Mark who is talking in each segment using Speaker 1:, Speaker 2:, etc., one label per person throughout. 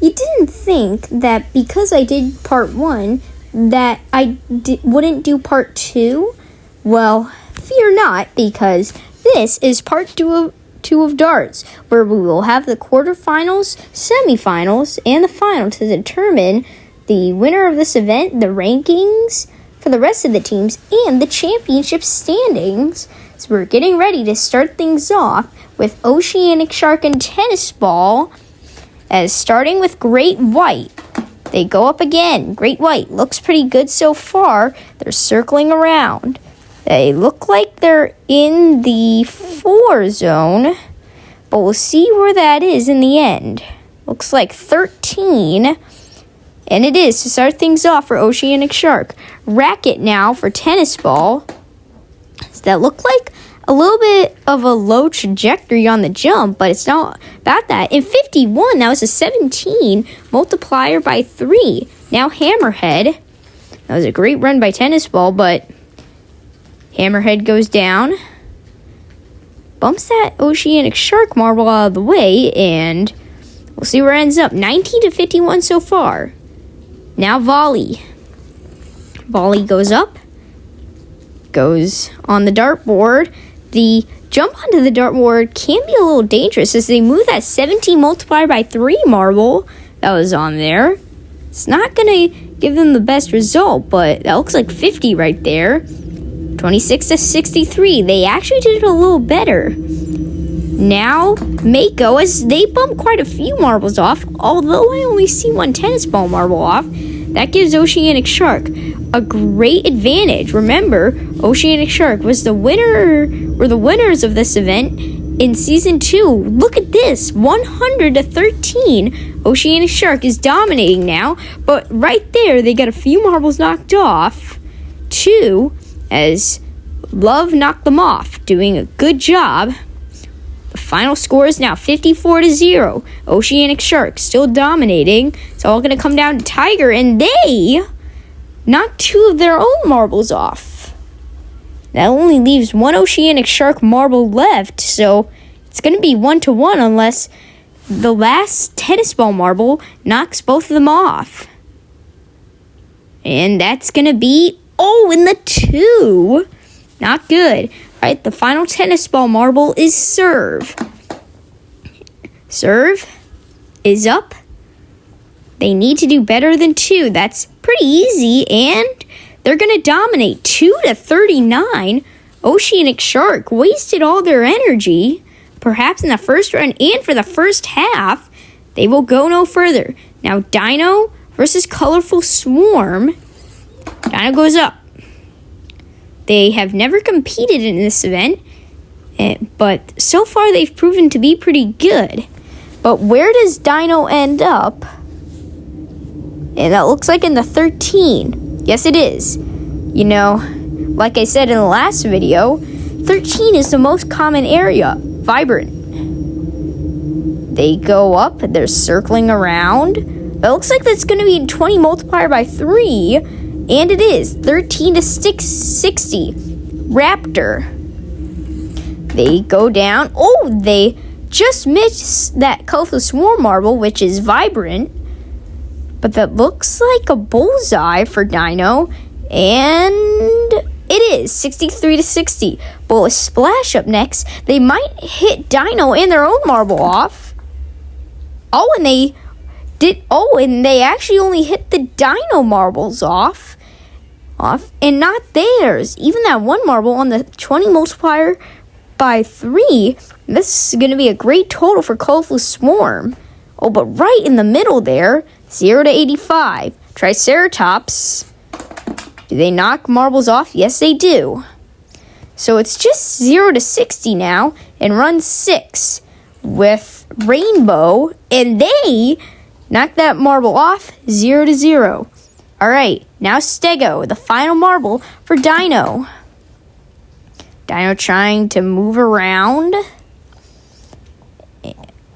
Speaker 1: you didn't think that because I did part 1 that I wouldn't do part 2? Well, fear not, because this is part 2 of darts, where we will have the quarterfinals, semifinals, and the final to determine the winner of this event, the rankings for the rest of the teams, and the championship standings. So we're getting ready to start things off with Oceanic Shark and Tennis Ball, as starting with Great White. They go up again. Great White looks pretty good so far. They're circling around. They look like they're in the 4 zone, but we'll see where that is in the end. Looks like 13, and it is to start things off for Oceanic Shark. Racket now for Tennis Ball. Does that look like a little bit of a low trajectory on the jump, but it's not about that. In 51, that was a 17 multiplier by 3. Now Hammerhead. That was a great run by Tennis Ball, but Hammerhead goes down, bumps that Oceanic Shark marble out of the way, and we'll see where it ends up. 19 to 51 so far. Now Volley. Volley goes up, goes on the dartboard. The jump onto the dartboard can be a little dangerous as they move that 17 multiplier by 3 marble that was on there. It's not going to give them the best result, but that looks like 50 right there. 26 to 63. They actually did it a little better. Now, Mako, as they bump quite a few marbles off, although I only see 1 tennis ball marble off, that gives Oceanic Shark a great advantage. Remember, Oceanic Shark was the winners of this event in Season 2. Look at this, 100 to 13. Oceanic Shark is dominating now, but right there, they got a few marbles knocked off, too, as Love knocked them off, doing a good job. The final score is now 54 to 0. Oceanic Shark still dominating. It's all going to come down to Tiger, and they knocked 2 of their own marbles off. That only leaves 1 Oceanic Shark marble left, so it's going to be 1-1 unless the last tennis ball marble knocks both of them off. And that's going to be in the 2. Not good. All right, the final tennis ball marble is serve. Serve is up. They need to do better than 2. That's pretty easy, and they're going to dominate 2 to 39. Oceanic Shark wasted all their energy, perhaps in the first round and for the first half. They will go no further. Now, Dino versus Colorful Swarm. Dino goes up. They have never competed in this event, but so far they've proven to be pretty good. But where does Dino end up? And that looks like in the 13. Yes, it is. You know, like I said in the last video, 13 is the most common area. Vibrant. They go up. They're circling around. It looks like that's going to be 20 multiplier by 3. And it is 13 to 60. Raptor. They go down. They just missed that Colorful Swarm marble, which is Vibrant. But that looks like a bullseye for Dino. And it is 63 to 60. Bullet Splash up next. They might hit Dino and their own marble off. And they actually only hit the Dino marbles off and not theirs. Even that 1 marble on the 20 multiplier by 3. This is going to be a great total for Colorful Swarm. But right in the middle there, 0 to 85. Triceratops. Do they knock marbles off? Yes, they do. So it's just 0 to 60 now, and run 6 with Rainbow, and they knock that marble off, 0 to 0. All right, now Stego, the final marble for Dino. Dino trying to move around,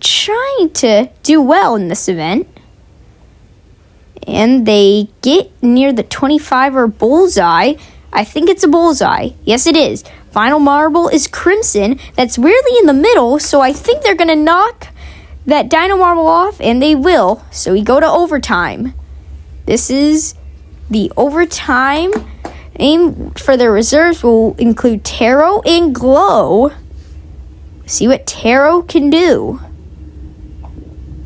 Speaker 1: trying to do well in this event. And they get near the 25-er bullseye. I think it's a bullseye. Yes, it is. Final marble is Crimson. That's weirdly in the middle, so I think they're going to knock that dino marble off, and they will. So we go to overtime. This is the overtime. Aim for the reserves will include Taro and Glow. See what Taro can do.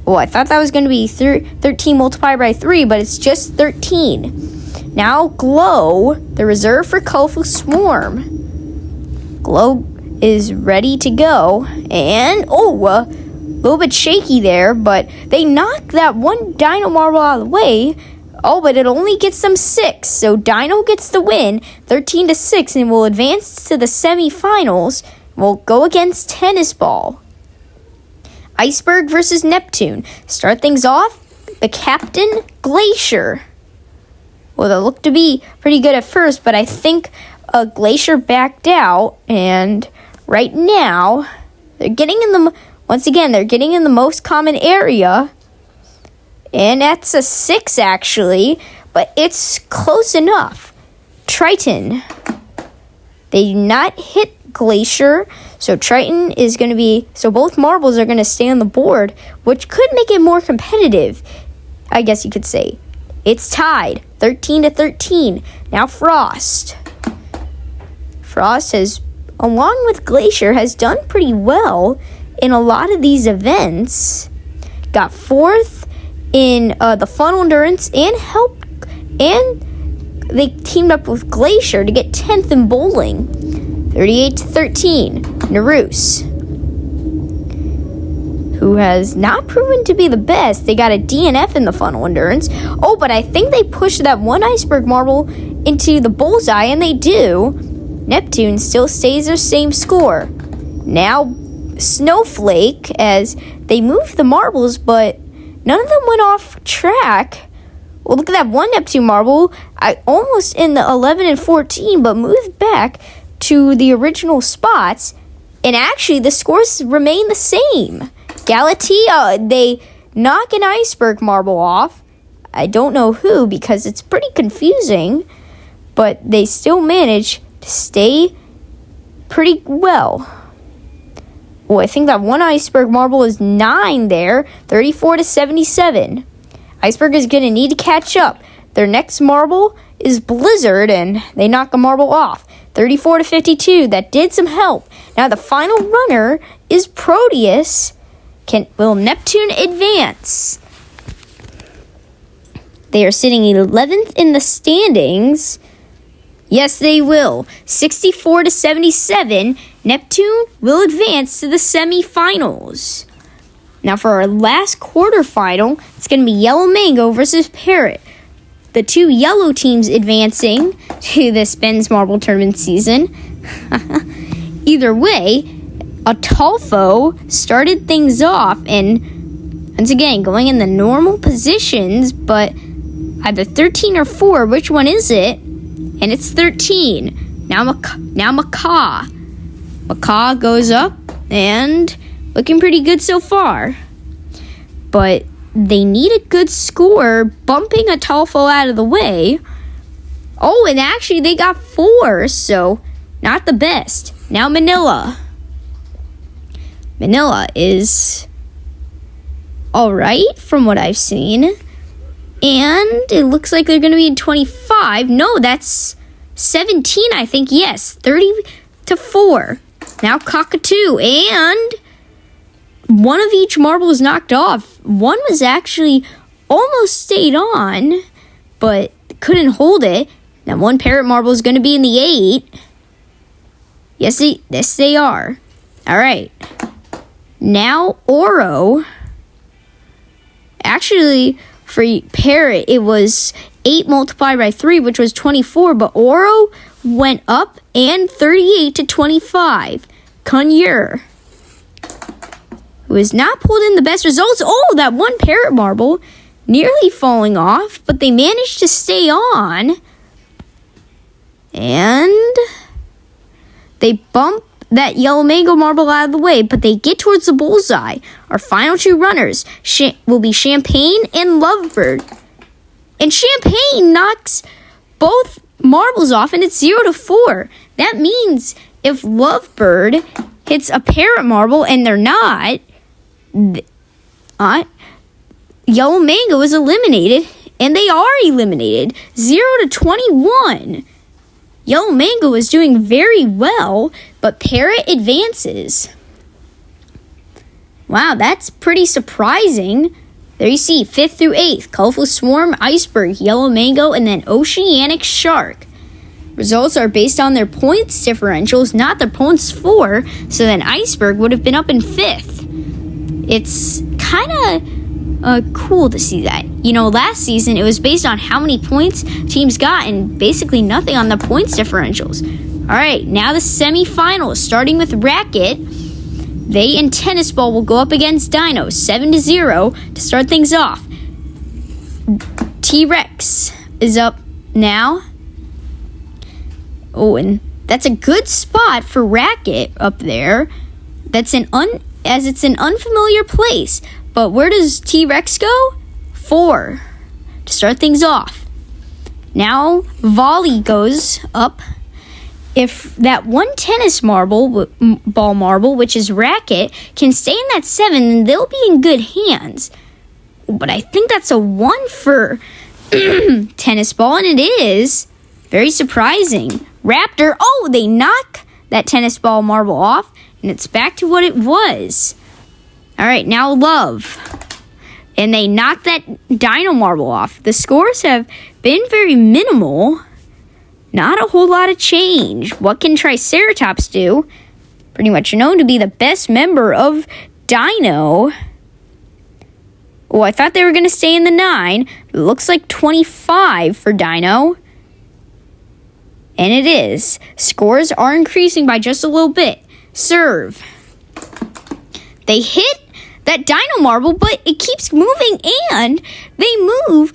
Speaker 1: Oh, I thought that was going to be 13 multiplied by 3, but it's just 13. Now Glow, the reserve for Colorful Swarm. Glow is ready to go. And, a little bit shaky there, but they knock that one dino marble out of the way. Oh, but it only gets them 6. So Dino gets the win, 13-6, and will advance to the semifinals. We'll go against Tennis Ball. Iceberg versus Neptune. Start things off, the captain, Glacier. Well, they looked to be pretty good at first, but I think Glacier backed out, and right now, they're getting in the most common area, and that's a 6 actually, but it's close enough. Triton. They do not hit Glacier, so Triton is going to be, so both marbles are going to stay on the board, which could make it more competitive, I guess you could say. It's tied, 13-13. Now Frost. Frost has, along with Glacier, has done pretty well in a lot of these events. Got 4th in the Funnel Endurance and they teamed up with Glacier to get 10th in bowling. 38-13. Naruse, who has not proven to be the best. They got a DNF in the Funnel Endurance. Oh, but I think they pushed that one iceberg marble into the bullseye, and they do. Neptune still stays their same score. Now Snowflake, as they moved the marbles, but none of them went off track. Well, look at that one Neptune marble. I almost in the 11 and 14, but moved back to the original spots, and actually the scores remain the same. Galatea, they knock an iceberg marble off. I don't know who, because it's pretty confusing, but they still manage to stay pretty well. Oh, I think that one iceberg marble is 9 there, 34-77. Iceberg is going to need to catch up. Their next marble is Blizzard, and they knock a marble off. 34-52. That did some help. Now the final runner is Proteus. Will Neptune advance? They are sitting 11th in the standings. Yes, they will. 64-77. Neptune will advance to the semifinals. Now for our last quarterfinal, it's going to be Yellow Mango versus Parrot. The two yellow teams advancing to this Ben's Marble Tournament season. Either way, Atolfo started things off, and once again, going in the normal positions, but either 13 or 4, which one is it? And it's 13. Now Macaw. Macaw goes up, and looking pretty good so far. But they need a good score, bumping Atolfo out of the way. Oh, and actually they got 4, so not the best. Now Manila. Manila is alright from what I've seen. And it looks like they're going to be in 25. No, that's 17, I think. Yes, 30-4. Now Cockatoo, and one of each marble is knocked off. One was actually almost stayed on, but couldn't hold it. Now one parrot marble is going to be in the 8. Yes, they are. All right. Now Oro. Actually, for parrot, it was 8 multiplied by 3, which was 24, but Oro went up and 38-25. Conure, who has not pulled in the best results. Oh, that one parrot marble nearly falling off, but they managed to stay on. And they bump that yellow mango marble out of the way, but they get towards the bullseye. Our final 2 runners will be Champagne and Lovebird. And Champagne knocks both marbles off, and it's 0-4. That means if Lovebird hits a parrot marble and they're not, Yellow Mango is eliminated, and they are eliminated. 0 to 21. Yellow Mango is doing very well, but Parrot advances. Wow, that's pretty surprising. There you see, 5th through 8th, Colorful Swarm, Iceberg, Yellow Mango, and then Oceanic Shark. Results are based on their points differentials, not their points for, so then Iceberg would have been up in 5th. It's kind of cool to see that. You know, last season it was based on how many points teams got and basically nothing on the points differentials. All right, now the semifinals, starting with Racket. They and Tennis Ball will go up against Dino, 7-0 to start things off. T-Rex is up now. Oh, and that's a good spot for Racket up there. That's as it's an unfamiliar place. But where does T-Rex go? 4 to start things off. Now Volley goes up. If that one tennis ball marble, which is Racket, can stay in that 7, then they'll be in good hands. But I think that's a 1 for Tennis Ball, and it is. Very surprising. Raptor, oh, they knock that Tennis Ball marble off, and it's back to what it was. All right, now Love. And they knock that Dino marble off. The scores have been very minimal. Not a whole lot of change. What can Triceratops do? Pretty much known to be the best member of Dino. Oh, I thought they were going to stay in the 9. It looks like 25 for Dino. And it is. Scores are increasing by just a little bit. Serve. They hit that Dino marble, but it keeps moving, and they move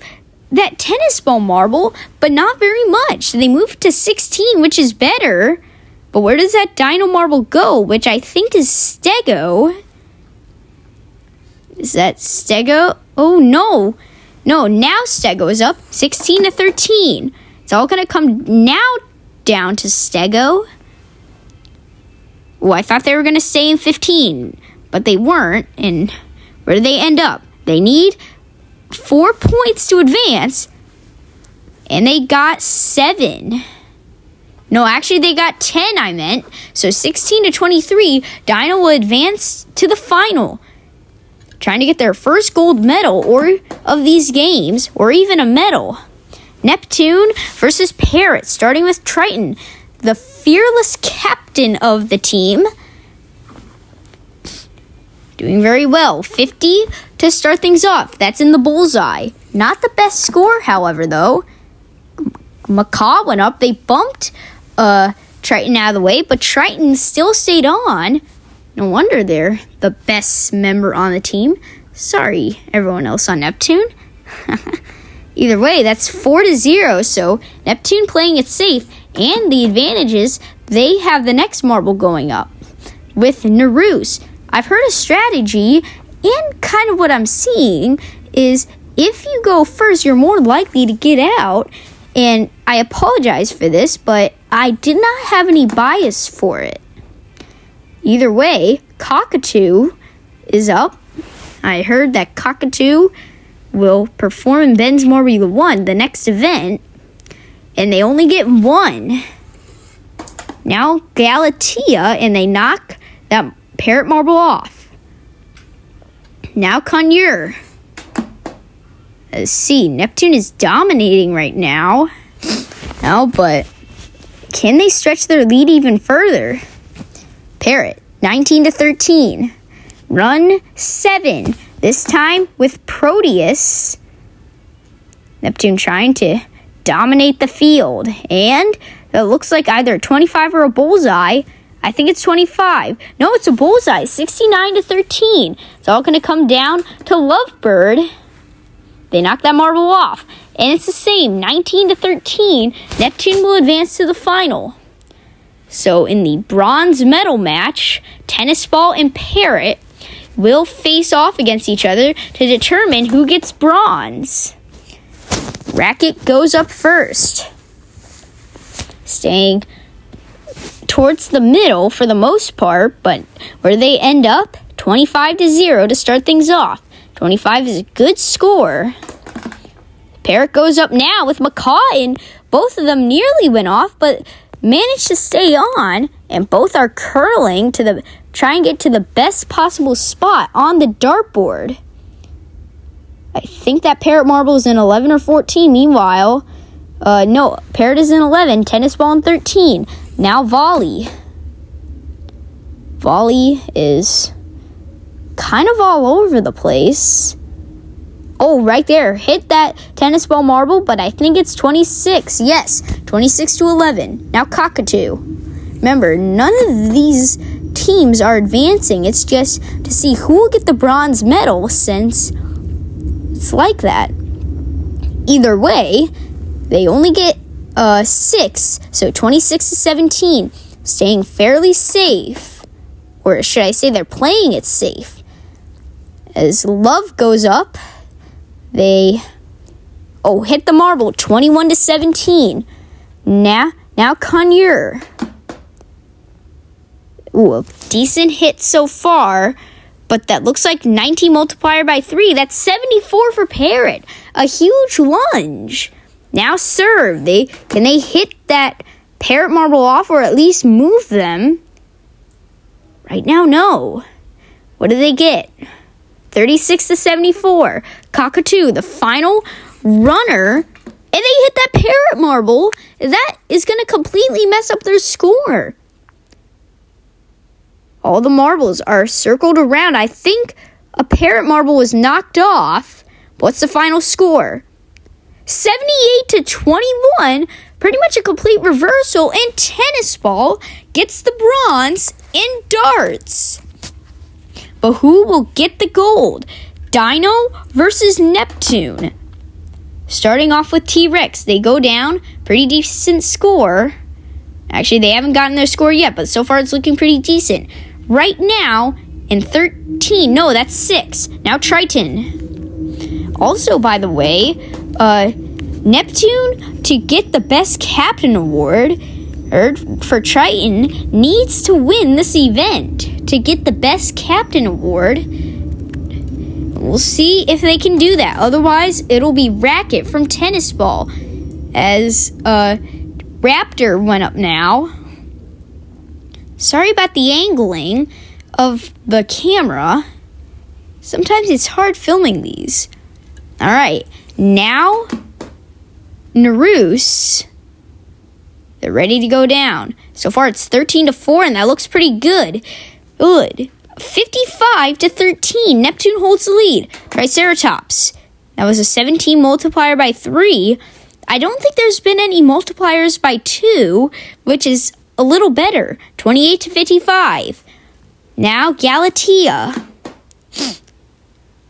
Speaker 1: that Tennis Ball marble, but not very much. They move to 16, which is better. But where does that Dino marble go, which I think is Stego? Is that Stego? Oh, no. No, now Stego is up 16 to 13. It's all going to come now down to Stego. Oh, I thought they were going to stay in 15, but they weren't. And where do they end up? They need 4 points to advance, and they got 7. No, actually they got 10, I meant. So 16 to 23, Dino will advance to the final, trying to get their first gold medal or of these games, or even a medal. Neptune versus Parrot, starting with Triton, the fearless captain of the team. Doing very well. 50 to start things off. That's in the bullseye. Not the best score, however, though. Macaw went up. They bumped Triton out of the way, but Triton still stayed on. No wonder they're the best member on the team. Sorry, everyone else on Neptune. Either way, that's 4-0, so Neptune playing it safe, and the advantage is they have the next marble going up with Nerus. I've heard a strategy, and kind of what I'm seeing is if you go first, you're more likely to get out. And I apologize for this, but I did not have any bias for it. Either way, Cockatoo is up. I heard that Cockatoo will perform in Ben's Marble 1, the next event, and they only get 1. Now Galatea, and they knock that Parrot marble off. Now Conure. Let's see, Neptune is dominating right now. No, but can they stretch their lead even further? Parrot, 19 to 13. Run 7. This time with Proteus. Neptune trying to dominate the field. And it looks like either a 25 or a bullseye. I think it's 25. No, it's a bullseye. 69 to 13. It's all going to come down to Lovebird. They knock that marble off. And it's the same. 19 to 13. Neptune will advance to the final. So in the bronze medal match, Tennis Ball and Parrot will face off against each other to determine who gets bronze. Racket goes up first, staying towards the middle for the most part, but where they end up, 25 to 0 to start things off. 25 is a good score. Parrot goes up now with Macaw, and both of them nearly went off, but managed to stay on, and both are curling to try and get to the best possible spot on the dartboard. I think that Parrot marble is in 11 or 14. Meanwhile, no, Parrot is in 11, Tennis Ball in 13. Now Volley. Volley is kind of all over the place. Oh, right there. Hit that Tennis Ball marble, but I think it's 26. Yes, 26 to 11. Now Cockatoo. Remember, none of these teams are advancing. It's just to see who will get the bronze medal, since it's like that. Either way, they only get 6, so 26 to 17. Staying fairly safe. Or should I say they're playing it safe. As Love goes up, they hit the marble, 21 to 17. Now Conure. Ooh, a decent hit so far, but that looks like 19 multiplier by 3. That's 74 for Parrot. A huge lunge. Now serve. Can they hit that Parrot marble off, or at least move them? Right now, no. What do they get? 36 to 74. Cockatoo, the final runner, and they hit that Parrot marble. That is going to completely mess up their score. All the marbles are circled around. I think a Parrot marble was knocked off. What's the final score? 78 to 21. Pretty much a complete reversal, and Tennis Ball gets the bronze in darts. But who will get the gold? Dino versus Neptune. Starting off with T-Rex. They go down. Pretty decent score. Actually, they haven't gotten their score yet, but so far it's looking pretty decent. Right now, in 13. No, that's 6. Now Triton. Also, by the way, Neptune, to get the Best Captain Award for Triton, needs to win this event to get the Best Captain Award. We'll see if they can do that. Otherwise, it'll be Racket from Tennis Ball, as Raptor went up now. Sorry about the angling of the camera. Sometimes it's hard filming these. All right, now Naruse. They're ready to go down. So far, it's 13 to 4, and that looks pretty good. Good. 55 to 13. Neptune holds the lead. Triceratops. That was a 17 multiplier by 3. I don't think there's been any multipliers by 2, which is a little better. 28 to 55. Now Galatea.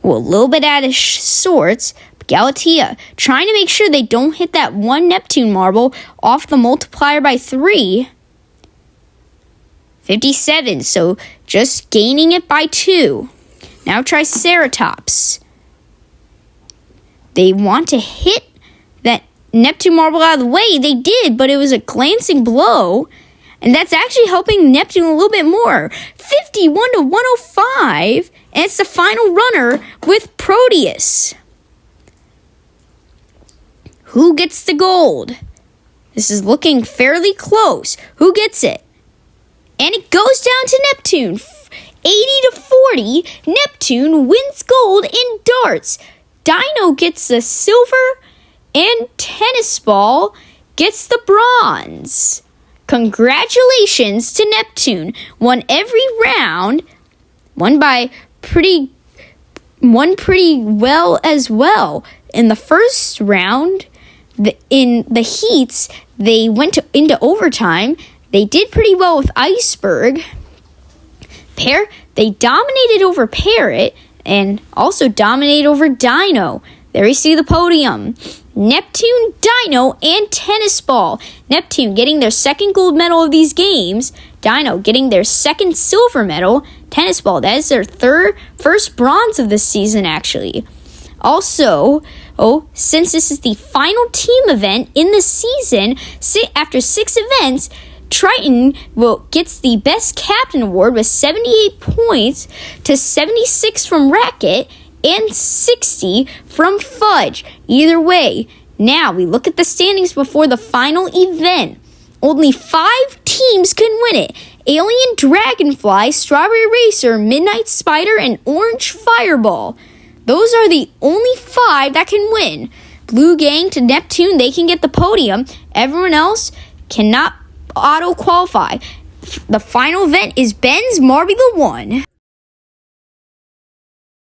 Speaker 1: Well, a little bit out of sorts. Galatea trying to make sure they don't hit that one Neptune marble off the multiplier by 3. 57, so just gaining it by 2. Now Triceratops. They want to hit that Neptune marble out of the way. They did, but it was a glancing blow. And that's actually helping Neptune a little bit more. 51 to 105. And it's the final runner with Proteus. Who gets the gold? This is looking fairly close. Who gets it? And it goes down to Neptune. 80 to 40. Neptune wins gold in darts. Dino gets the silver, and Tennis Ball gets the bronze. Congratulations to Neptune. Won every round. Won pretty well as well. In the first round, in the heats, they went into overtime. They did pretty well with Iceberg. They dominated over Parrot and also dominated over Dino. There you see the podium. Neptune, Dino, and Tennis Ball. Neptune getting their second gold medal of these games. Dino getting their second silver medal. Tennis Ball, that is their first bronze of this season, actually. Also, since this is the final team event in the season, after 6 events, Triton gets the Best Captain Award with 78 points to 76 from Racket, and 60 from Fudge. Either way, now we look at the standings before the final event. Only 5 teams can win it. Alien Dragonfly, Strawberry Racer, Midnight Spider, and Orange Fireball. Those are the only 5 that can win. Blue Gang to Neptune, they can get the podium. Everyone else cannot auto-qualify. The final event is Ben's Marbula 1.